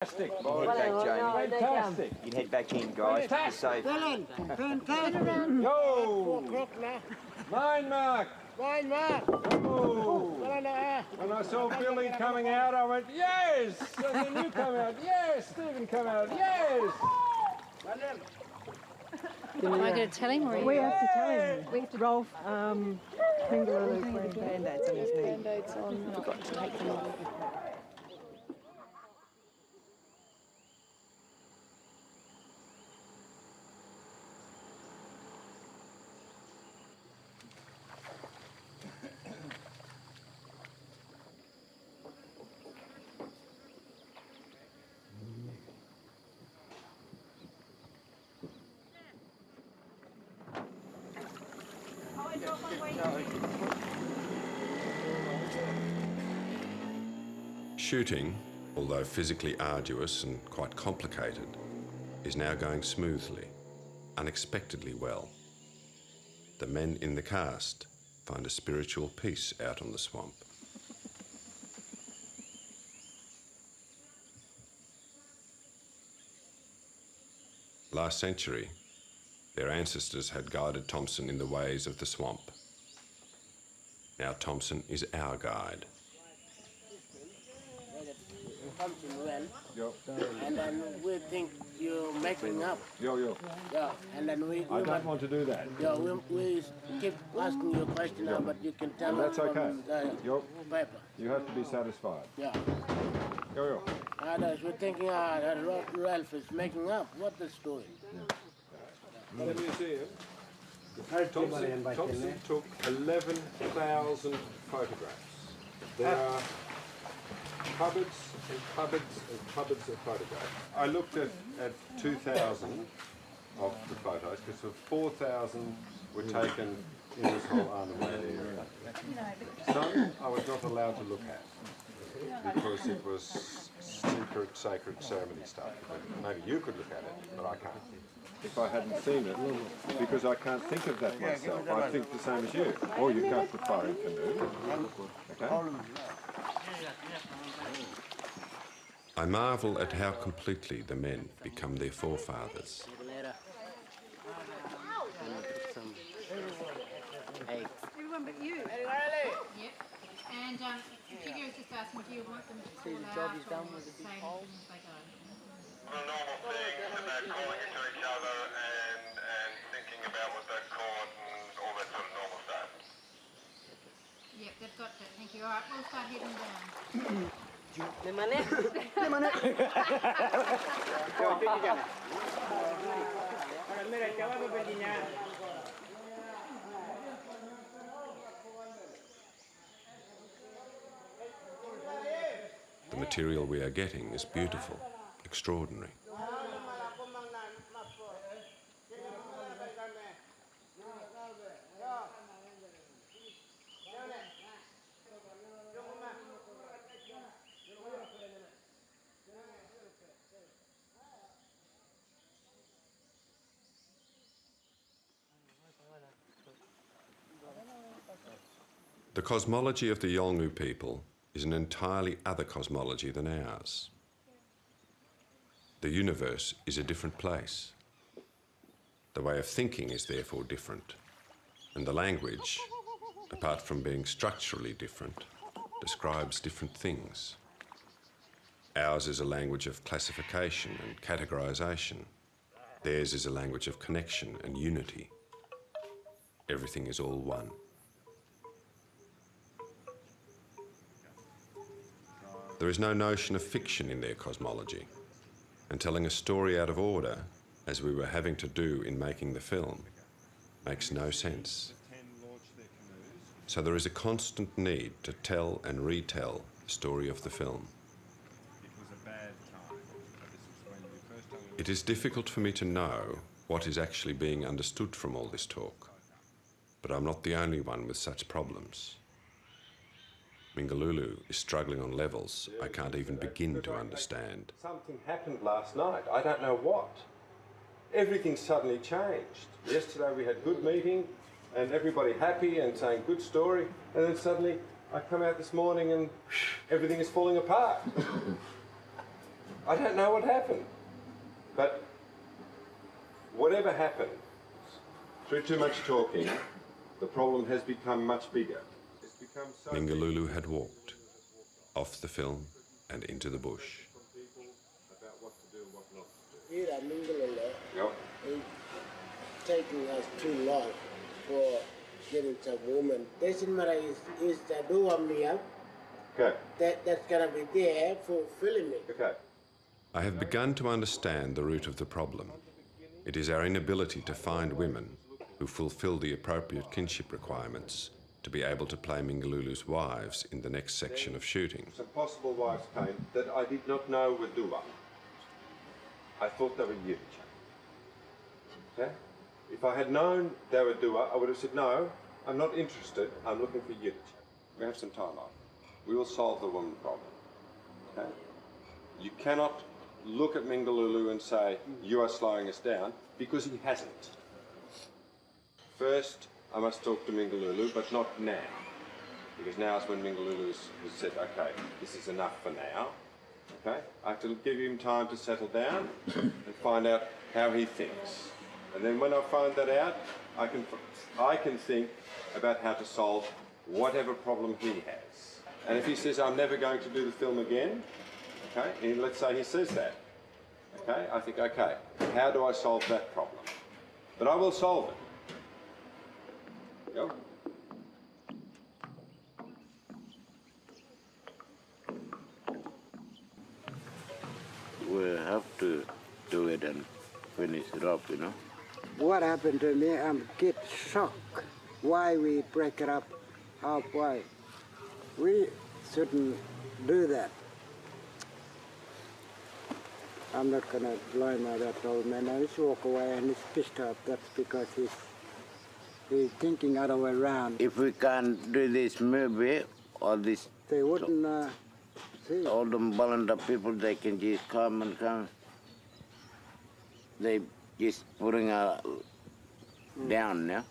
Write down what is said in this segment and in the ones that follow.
Fantastic. Head back, Jamie. Fantastic. You can head back in, guys. Be safe. Yo! Line mark. Line mark. Oh! When I saw Billy coming out, I went, yes! And then you come out, yes! Stephen come out, yes! Am I going to tell him or We have to tell him. We have to. Rolf, Fingerloo wearing band-aids on his knee. Band-aids on? Forgot to take them off. Shooting, although physically arduous and quite complicated, is now going smoothly, unexpectedly well. The men in the cast find a spiritual peace out on the swamp. Last century, their ancestors had guided Thompson in the ways of the swamp. Now Thompson is our guide. Something well, Yo. and then we think you're making up. Yo. Yeah, and then we I don't want to do that. yeah, we keep asking you a question now, but you can tell That's us okay. from the Yo. paper. You have to be satisfied. Yeah. Yo. Others we're thinking that Ralph is making up. What the story? In the museum, Thompson took 11,000 photographs. There are cupboards and cupboards and cupboards of photographs. I looked at 2,000 of the photos because 4,000 were taken in this whole Arnhem area. Some I was not allowed to look at because it was secret, sacred ceremony stuff. Maybe you could look at it, but I can't. If I hadn't seen it, because I can't think of that myself. I think the same as you. Or you can't put fire in canoe. Okay? I marvel at how completely the men become their forefathers. Everyone but you. Yep. And Hugo's just asking, do you want them to call out or say things as they go? The normal things about calling into each other and thinking about what they've caught and all that sort of normal stuff. Yep, they've got that. Thank you. All right, we'll start heading down. The material we are getting is beautiful, extraordinary. The cosmology of the Yolngu people is an entirely other cosmology than ours. The universe is a different place. The way of thinking is therefore different, and the language, apart from being structurally different, describes different things. Ours is a language of classification and categorization. Theirs is a language of connection and unity. Everything is all one. There is no notion of fiction in their cosmology, and telling a story out of order, as we were having to do in making the film, makes no sense. So there is a constant need to tell and retell the story of the film. It is difficult for me to know what is actually being understood from all this talk, but I'm not the only one with such problems. Mingalulu is struggling on levels I can't even begin to understand. Something happened last night. I don't know what. Everything suddenly changed. Yesterday we had good meeting and everybody happy and saying good story, and then suddenly I come out this morning and everything is falling apart. I don't know what happened. But whatever happened, through too much talking, the problem has become much bigger. It's become so Mingalulu had walked off the film and into the bush. about what to do and what not to Here at Mingalolo, do. Yep. it's taking us too long for getting some woman. Doesn't matter is the door meal Okay. that's gonna be there for filming. Okay. I have begun to understand the root of the problem. It is our inability to find women who fulfill the appropriate kinship requirements to be able to play Mingalulu's wives in the next section of shooting. Some possible wives came that I did not know were Dua. I thought they were Yiddish. Okay? If I had known they were Dua, I would have said, no, I'm not interested, I'm looking for Yiddish. We have some time on. We will solve the woman problem. Okay? You cannot look at Mingalulu and say, you are slowing us down, because he hasn't. First, I must talk to Mingalulu, but not now. Because now is when Mingalulu has said, okay, this is enough for now. Okay? I have to give him time to settle down and find out how he thinks. And then when I find that out, I can think about how to solve whatever problem he has. And if he says, I'm never going to do the film again, okay, and let's say he says that, okay, I think, okay, how do I solve that problem? But I will solve it. Go. We have to do it and finish it up, you know. What happened to me, I'm get shocked. Why we break it up halfway? We shouldn't do that. I'm not gonna blame that old man. I just walk away and he's pissed off. That's because he's thinking other way around. If we can't do this movie or this, They wouldn't see. all the volunteer people, they can just come and come. They just putting down now,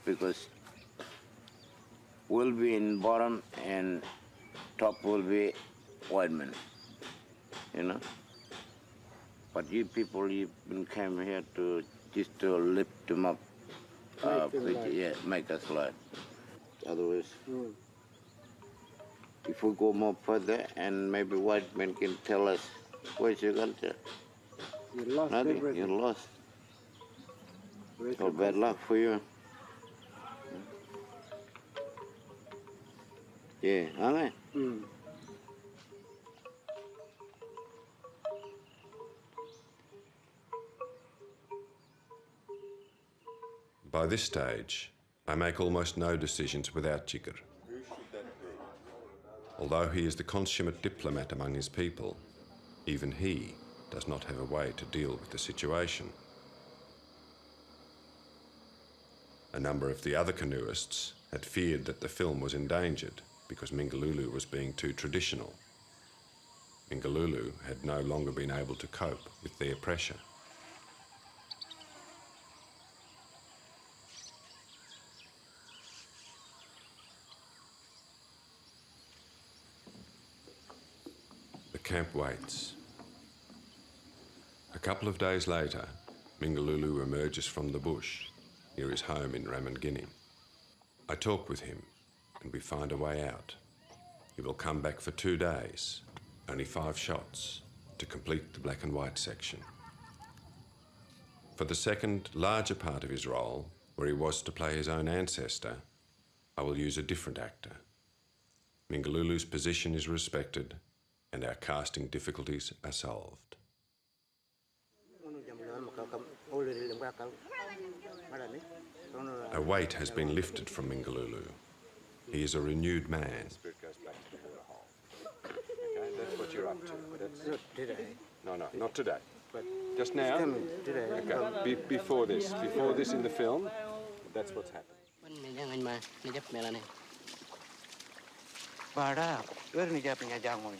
because we'll be in bottom and top will be white men, you know. But you people, you came here to just to lift them up, make us light. Otherwise, if we go more further, and maybe white men can tell us, where's your culture? You lost Nothing, everything. you're lost. Where's So your bad luck for you. Yeah, aren't they? By this stage, I make almost no decisions without Jigger. Who should that be? Although he is the consummate diplomat among his people, even he does not have a way to deal with the situation. A number of the other canoeists had feared that the film was endangered because Mingalulu was being too traditional. Mingalulu had no longer been able to cope with their pressure. The camp waits. A couple of days later, Mingalulu emerges from the bush near his home in Ramangini. I talk with him and we find a way out. He will come back for 2 days, only 5 shots, to complete the black and white section. For the second, larger part of his role, where he was to play his own ancestor, I will use a different actor. Mingalulu's position is respected and our casting difficulties are solved. A weight has been lifted from Mingalulu. He is a renewed man. Spirit goes back to the waterhole. Okay, that's what you're up to. Not today. No, not today. But just now. Coming today. Okay, before this in the film, that's what's happened. Pada, where ni dia punya jamu ni?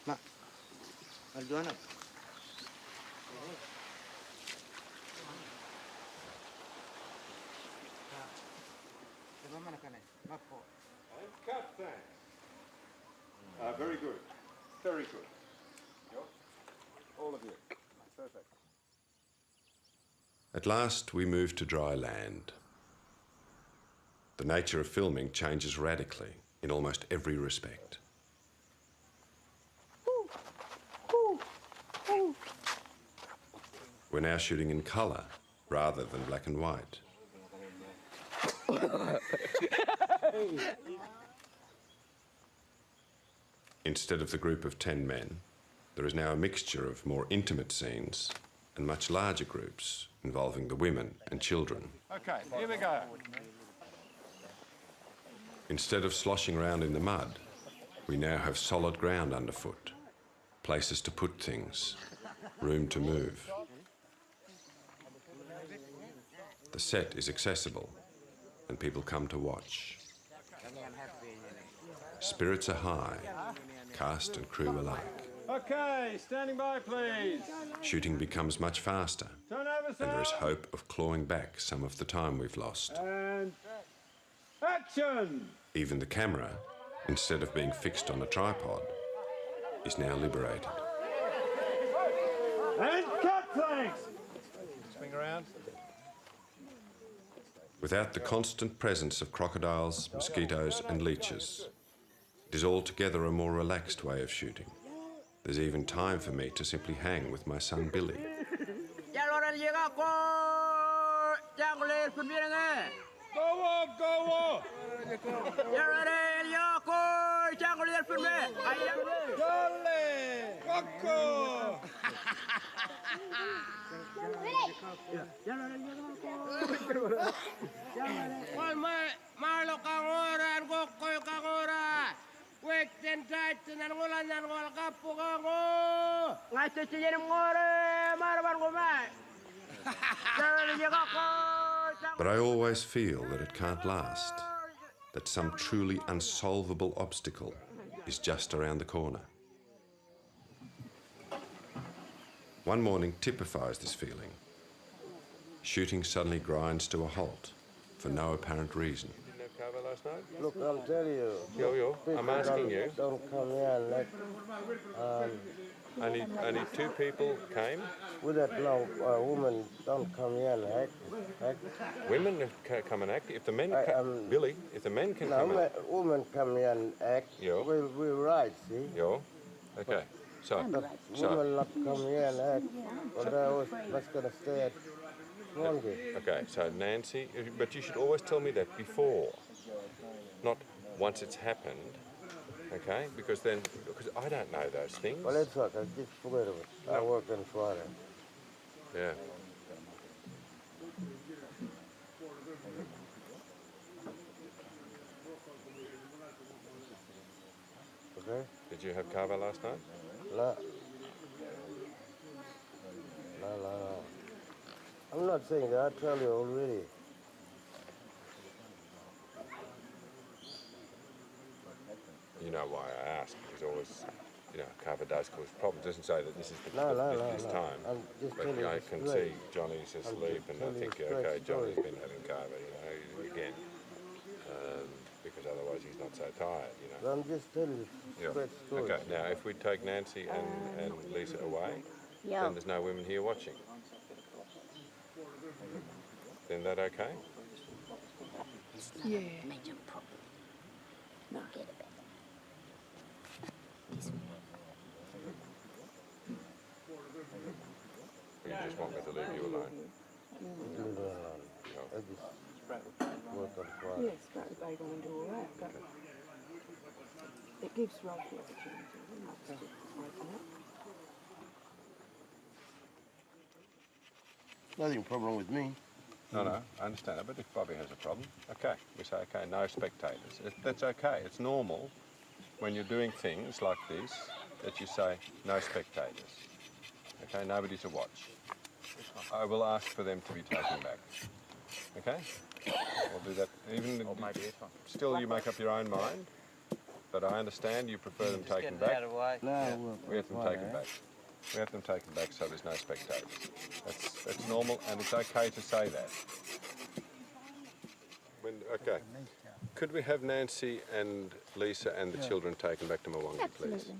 Mak, Arjuna. Mana kan? Mapo. Cut, thanks. Very good. Very good. All of you. Perfect. At last, we move to dry land. The nature of filming changes radically in almost every respect. We're now shooting in colour rather than black and white. Instead of the group of 10 men, there is now a mixture of more intimate scenes and much larger groups involving the women and children. Okay, here we go. Instead of sloshing around in the mud, we now have solid ground underfoot, places to put things, room to move. The set is accessible and people come to watch. Spirits are high, cast and crew alike. Okay, standing by, please. Shooting becomes much faster, Turn over, and there is hope of clawing back some of the time we've lost. And action! Even the camera, instead of being fixed on a tripod, is now liberated. And cut, thanks! Swing around. Without the constant presence of crocodiles, mosquitoes and leeches, it is altogether a more relaxed way of shooting. There's even time for me to simply hang with my son Billy. But I always feel that it can't last, that some truly unsolvable obstacle is just around the corner. One morning typifies this feeling. Shooting suddenly grinds to a halt for no apparent reason. Didn't have cover last night? Look, I'll tell you. Yo, I'm asking you. Don't come here and let Only 2 people came. with that long woman. Don't come here and act. Women can come and act. If the men, Billy, if the men can No, come and woman come here and act. Yo. We're right, see. Yo, okay. So, Woman not come here and act. But I was gonna stay at Swansea. okay. So Nancy, but you should always tell me that before, not once it's happened. Okay, because I don't know those things. Well, it's okay. Just forget of it. I work on Friday. Yeah. Okay? Did you have kava last night? No. I'm not saying that. I tell you already. You know why I ask, because always, kava does cause problems. It doesn't say that this is this time. I'm just But telling I you can straight. see Johnny's asleep, and I telling think, you okay, straight Johnny's story. been having kava, again, because otherwise he's not so tired, I'm just telling you Yeah. straight story. Okay, now if we take Nancy and Lisa away, then there's no women here watching. Then that okay? Yeah. Or you just want me to leave you alone? Leave it alone. I just work on Friday. Yes, that would they go and do all that, but it gives Ralph the opportunity. To open up. Nothing problem with me. No, I understand that, but if Bobby has a problem, okay, we say, okay, no spectators. That's okay, it's normal when you're doing things like this that you say, no spectators. Okay, nobody to watch. I will ask for them to be taken back. Okay? We'll do that. Even still, you make up your own mind, but I understand you prefer them taken back. No, We have them taken back. We have them taken back so there's no spectators. That's normal, and it's okay to say that. Okay. Could we have Nancy and Lisa and the children taken back to Mwangi, please?